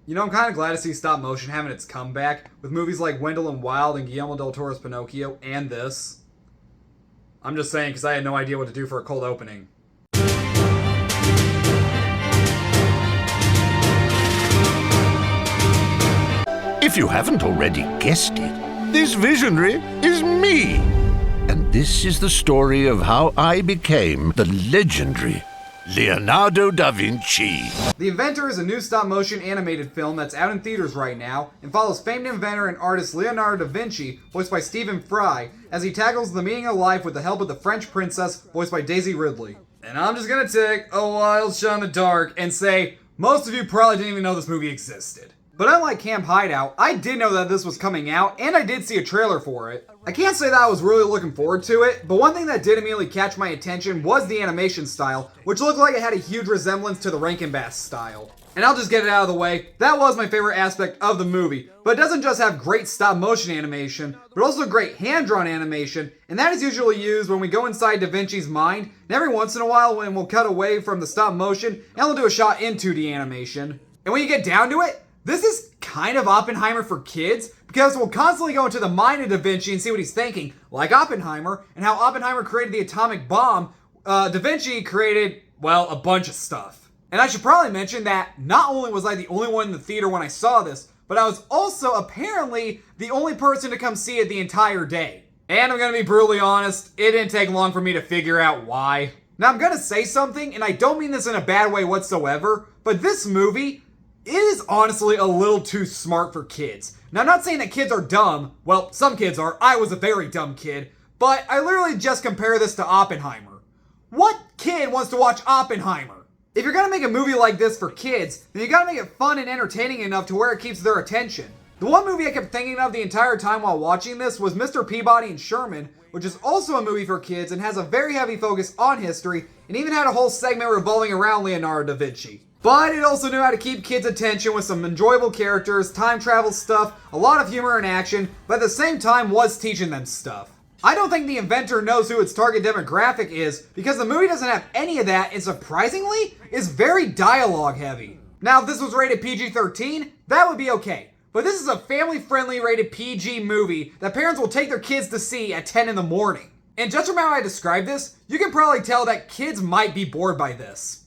You know, I'm kind of glad to see stop motion having its comeback with movies like Wendell and Wild and Guillermo del Toro's Pinocchio and this. I'm just saying because I had no idea what to do for a cold opening. If you haven't already guessed it, this visionary is me. And this is the story of how I became the legendary Leonardo Da Vinci. The Inventor is a new stop-motion animated film that's out in theaters right now and follows famed inventor and artist Leonardo Da Vinci, voiced by Stephen Fry, as he tackles the meaning of life with the help of the French princess, voiced by Daisy Ridley. And I'm just gonna take a wild shot in the dark and say, most of you probably didn't even know this movie existed. But unlike Camp Hideout, I did know that this was coming out, and I did see a trailer for it. I can't say that I was really looking forward to it, but one thing that did immediately catch my attention was the animation style, which looked like it had a huge resemblance to the Rankin Bass style. And I'll just get it out of the way, that was my favorite aspect of the movie, but it doesn't just have great stop-motion animation, but also great hand-drawn animation, and that is usually used when we go inside Da Vinci's mind, and every once in a while when we'll cut away from the stop-motion, and we'll do a shot in 2D animation. And when you get down to it, this is kind of Oppenheimer for kids, because we'll constantly go into the mind of Da Vinci and see what he's thinking, like Oppenheimer, and how Oppenheimer created the atomic bomb. Da Vinci created, well, a bunch of stuff. And I should probably mention that not only was I the only one in the theater when I saw this, but I was also apparently the only person to come see it the entire day. And I'm gonna be brutally honest, it didn't take long for me to figure out why. Now I'm gonna say something, and I don't mean this in a bad way whatsoever, but this movie, it is honestly a little too smart for kids. Now, I'm not saying that kids are dumb. Well, some kids are. I was a very dumb kid. But I literally just compare this to Oppenheimer. What kid wants to watch Oppenheimer? If you're gonna make a movie like this for kids, then you gotta make it fun and entertaining enough to where it keeps their attention. The one movie I kept thinking of the entire time while watching this was Mr. Peabody and Sherman, which is also a movie for kids and has a very heavy focus on history, and even had a whole segment revolving around Leonardo da Vinci. But it also knew how to keep kids' attention with some enjoyable characters, time travel stuff, a lot of humor and action, but at the same time was teaching them stuff. I don't think The Inventor knows who its target demographic is, because the movie doesn't have any of that, and surprisingly, is very dialogue heavy. Now, if this was rated PG-13, that would be okay. But this is a family-friendly rated PG movie that parents will take their kids to see at 10 in the morning. And just from how I describe this, you can probably tell that kids might be bored by this.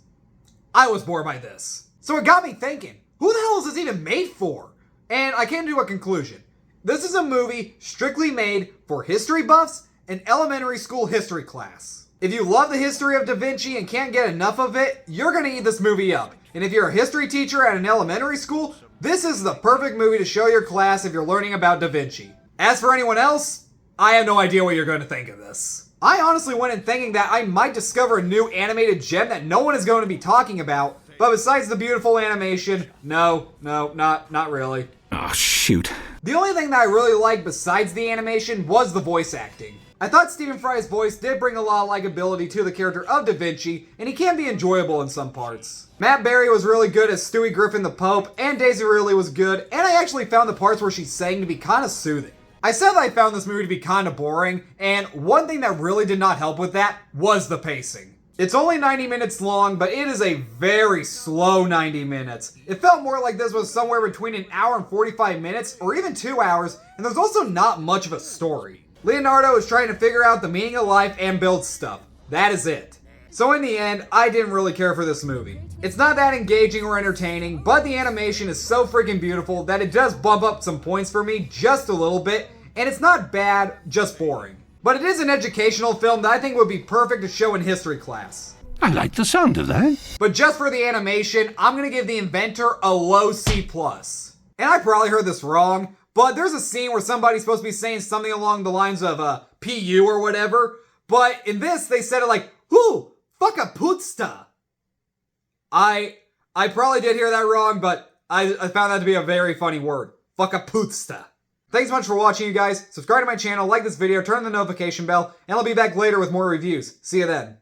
I was bored by this. So it got me thinking, who the hell is this even made for? And I came to a conclusion. This is a movie strictly made for history buffs and elementary school history class. If you love the history of Da Vinci and can't get enough of it, you're gonna eat this movie up. And if you're a history teacher at an elementary school, this is the perfect movie to show your class if you're learning about Da Vinci. As for anyone else, I have no idea what you're going to think of this. I honestly went in thinking that I might discover a new animated gem that no one is going to be talking about, but besides the beautiful animation, no, not really. Oh, shoot. The only thing that I really liked besides the animation was the voice acting. I thought Stephen Fry's voice did bring a lot of likability to the character of Da Vinci, and he can be enjoyable in some parts. Matt Berry was really good as Stewie Griffin the Pope, and Daisy Ridley was good, and I actually found the parts where she sang to be kind of soothing. I said that I found this movie to be kind of boring, and one thing that really did not help with that was the pacing. It's only 90 minutes long, but it is a very slow 90 minutes. It felt more like this was somewhere between an hour and 45 minutes, or even 2 hours, and there's also not much of a story. Leonardo is trying to figure out the meaning of life and build stuff. That is it. So in the end, I didn't really care for this movie. It's not that engaging or entertaining, but the animation is so freaking beautiful that it does bump up some points for me just a little bit, and it's not bad, just boring. But it is an educational film that I think would be perfect to show in history class. I like the sound of that. But just for the animation, I'm gonna give The Inventor a low C+. And I probably heard this wrong, but there's a scene where somebody's supposed to be saying something along the lines of PU or whatever, but in this they said it like, "Ooh, fuck a putsta." I probably did hear that wrong, but I found that to be a very funny word. Fuck a putsta. Thanks so much for watching, you guys. Subscribe to my channel, like this video, turn on the notification bell, and I'll be back later with more reviews. See you then.